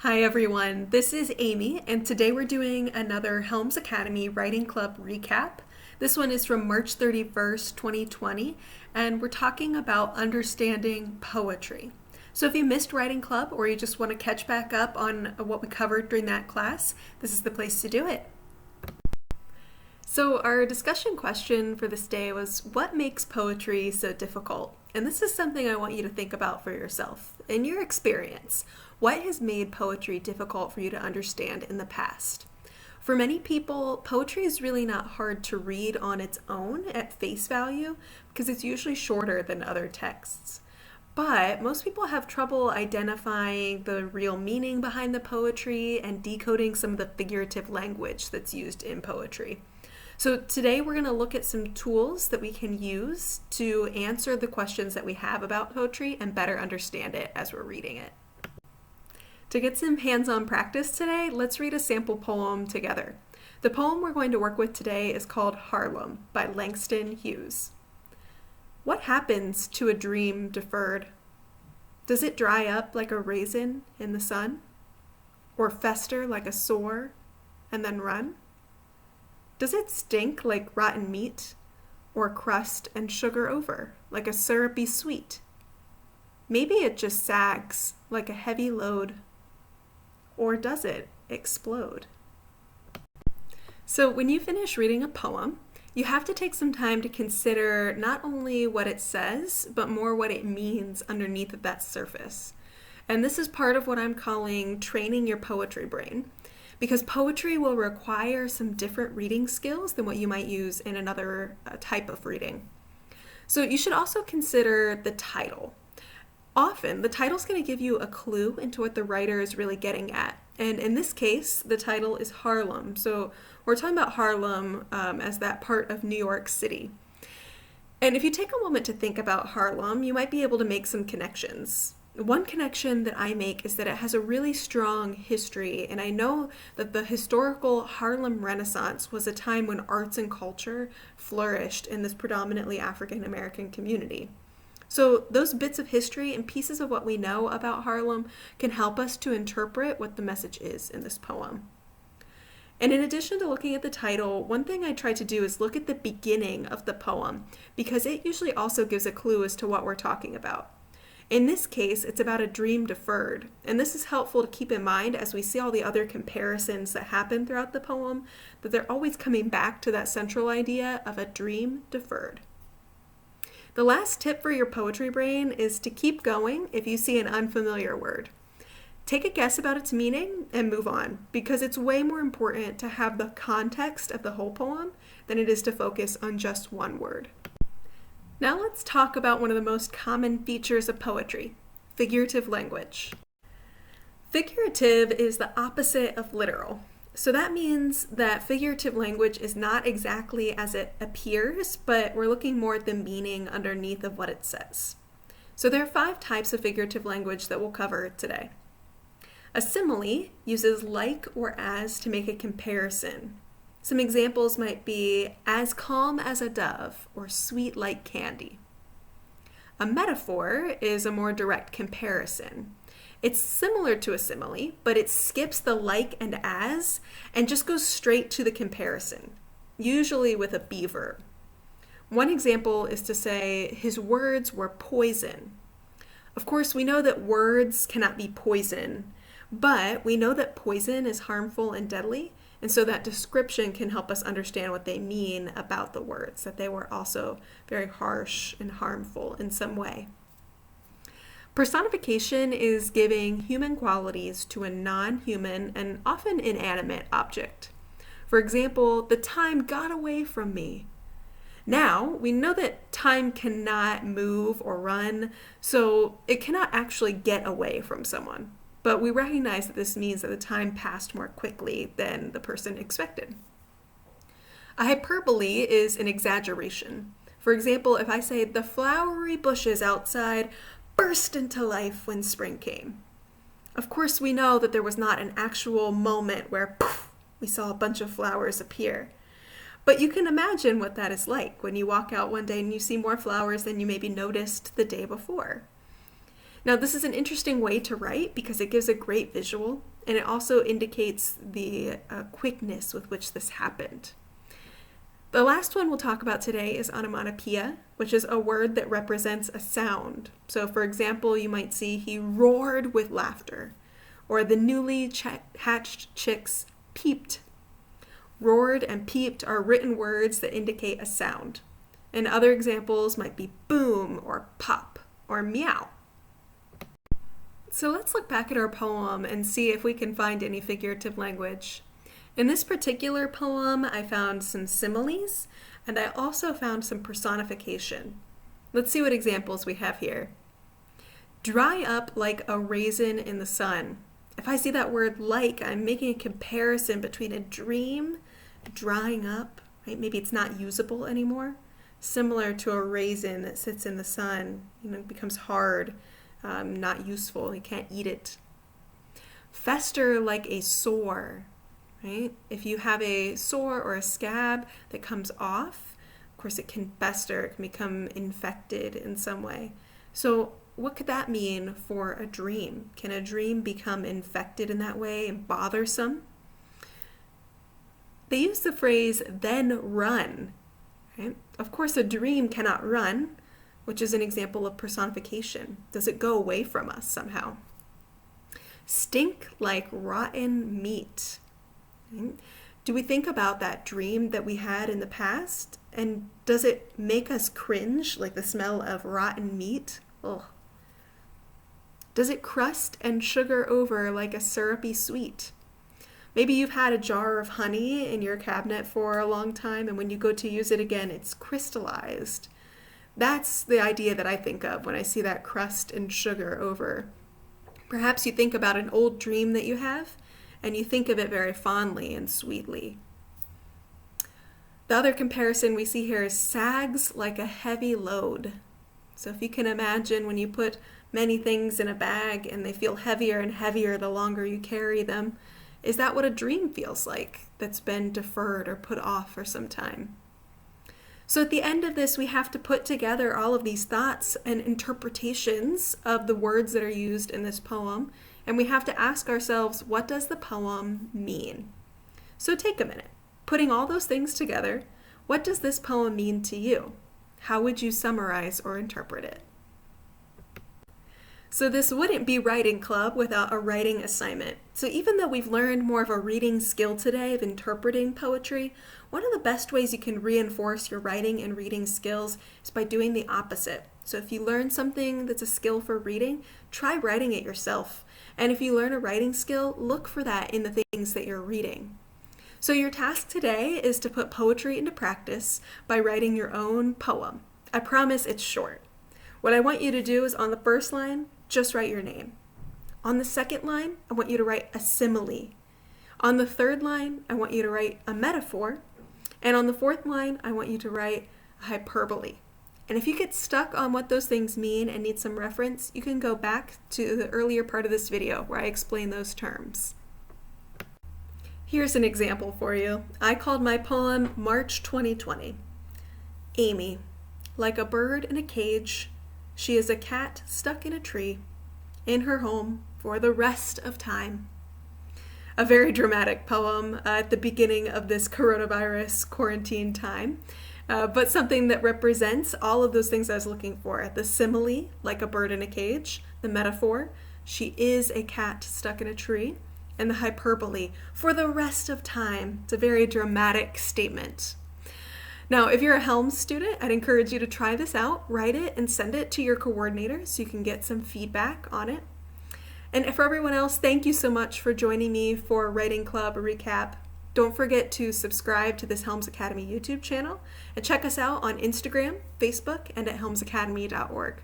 Hi everyone, this is Amy, and today we're doing another Helms Academy Writing Club recap. This one is from March 31st, 2020, and we're talking about understanding poetry. So if you missed Writing Club or you just want to catch back up on what we covered during that class, this is the place to do it. So our discussion question for this day was, what makes poetry so difficult? And this is something I want you to think about for yourself. In your experience, what has made poetry difficult for you to understand in the past? For many people, poetry is really not hard to read on its own at face value because it's usually shorter than other texts. But most people have trouble identifying the real meaning behind the poetry and decoding some of the figurative language that's used in poetry. So today we're going to look at some tools that we can use to answer the questions that we have about poetry and better understand it as we're reading it. To get some hands-on practice today, let's read a sample poem together. The poem we're going to work with today is called Harlem by Langston Hughes. What happens to a dream deferred? Does it dry up like a raisin in the sun? Or fester like a sore and then run? Does it stink like rotten meat, or crust and sugar over, like a syrupy sweet? Maybe it just sags like a heavy load, or does it explode? So when you finish reading a poem, you have to take some time to consider not only what it says, but more what it means underneath of that surface. And this is part of what I'm calling training your poetry brain, because poetry will require some different reading skills than what you might use in another type of reading. So you should also consider the title. Often, the title is going to give you a clue into what the writer is really getting at. And in this case, the title is Harlem. So we're talking about Harlem as that part of New York City. And if you take a moment to think about Harlem, you might be able to make some connections. One connection that I make is that it has a really strong history, and I know that the historical Harlem Renaissance was a time when arts and culture flourished in this predominantly African American community. So those bits of history and pieces of what we know about Harlem can help us to interpret what the message is in this poem. And in addition to looking at the title, one thing I try to do is look at the beginning of the poem, because it usually also gives a clue as to what we're talking about. In this case, it's about a dream deferred, and this is helpful to keep in mind as we see all the other comparisons that happen throughout the poem, that they're always coming back to that central idea of a dream deferred. The last tip for your poetry brain is to keep going if you see an unfamiliar word. Take a guess about its meaning and move on, because it's way more important to have the context of the whole poem than it is to focus on just one word. Now let's talk about one of the most common features of poetry, figurative language. Figurative is the opposite of literal. So that means that figurative language is not exactly as it appears, but we're looking more at the meaning underneath of what it says. So there are 5 types of figurative language that we'll cover today. A simile uses like or as to make a comparison. Some examples might be as calm as a dove or sweet like candy. A metaphor is a more direct comparison. It's similar to a simile, but it skips the like and as and just goes straight to the comparison, usually with a be verb. One example is to say, his words were poison. Of course, we know that words cannot be poison, but we know that poison is harmful and deadly. And so that description can help us understand what they mean about the words, that they were also very harsh and harmful in some way. Personification is giving human qualities to a non-human and often inanimate object. For example, the time got away from me. Now, we know that time cannot move or run, so it cannot actually get away from someone. But we recognize that this means that the time passed more quickly than the person expected. A hyperbole is an exaggeration. For example, if I say, the flowery bushes outside burst into life when spring came. Of course, we know that there was not an actual moment where poof, we saw a bunch of flowers appear. But you can imagine what that is like when you walk out one day and you see more flowers than you maybe noticed the day before. Now, this is an interesting way to write because it gives a great visual. and it also indicates the quickness with which this happened. The last one we'll talk about today is onomatopoeia, which is a word that represents a sound. So for example, you might see he roared with laughter, or the newly hatched chicks peeped. Roared and peeped are written words that indicate a sound. And other examples might be boom or pop or meow. So let's look back at our poem and see if we can find any figurative language. In this particular poem, I found some similes, and I also found some personification. Let's see what examples we have here. Dry up like a raisin in the sun. If I see that word like, I'm making a comparison between a dream, drying up, right? Maybe it's not usable anymore. Similar to a raisin that sits in the sun, becomes hard, not useful, you can't eat it. Fester like a sore, right? If you have a sore or a scab that comes off, of course it can fester, it can become infected in some way. So what could that mean for a dream? Can a dream become infected in that way and bothersome? They use the phrase, then run. Right? Of course, a dream cannot run, which is an example of personification. Does it go away from us somehow? Stink like rotten meat. Right? Do we think about that dream that we had in the past? And does it make us cringe, like the smell of rotten meat? Ugh. Does it crust and sugar over like a syrupy sweet? Maybe you've had a jar of honey in your cabinet for a long time, and when you go to use it again, it's crystallized. That's the idea that I think of when I see that crust and sugar over. Perhaps you think about an old dream that you have, and you think of it very fondly and sweetly. The other comparison we see here is sags like a heavy load. So if you can imagine when you put many things in a bag and they feel heavier and heavier the longer you carry them, is that what a dream feels like that's been deferred or put off for some time? So at the end of this, we have to put together all of these thoughts and interpretations of the words that are used in this poem, and we have to ask ourselves, what does the poem mean? So take a minute. Putting all those things together, what does this poem mean to you? How would you summarize or interpret it? So this wouldn't be writing club without a writing assignment. So even though we've learned more of a reading skill today of interpreting poetry, one of the best ways you can reinforce your writing and reading skills is by doing the opposite. So if you learn something that's a skill for reading, try writing it yourself. And if you learn a writing skill, look for that in the things that you're reading. So your task today is to put poetry into practice by writing your own poem. I promise it's short. What I want you to do is on the first line, just write your name. On the second line, I want you to write a simile. On the third line, I want you to write a metaphor. And on the fourth line, I want you to write a hyperbole. And if you get stuck on what those things mean and need some reference, you can go back to the earlier part of this video where I explain those terms. Here's an example for you. I called my poem March 2020. Amy, like a bird in a cage, she is a cat stuck in a tree, in her home for the rest of time. A very dramatic poem at the beginning of this coronavirus quarantine time, but something that represents all of those things I was looking for. The simile, like a bird in a cage, the metaphor, she is a cat stuck in a tree, and the hyperbole, for the rest of time. It's a very dramatic statement. Now, if you're a Helms student, I'd encourage you to try this out, write it, and send it to your coordinator so you can get some feedback on it. And for everyone else, thank you so much for joining me for Writing Club Recap. Don't forget to subscribe to this Helms Academy YouTube channel and check us out on Instagram, Facebook, and at helmsacademy.org.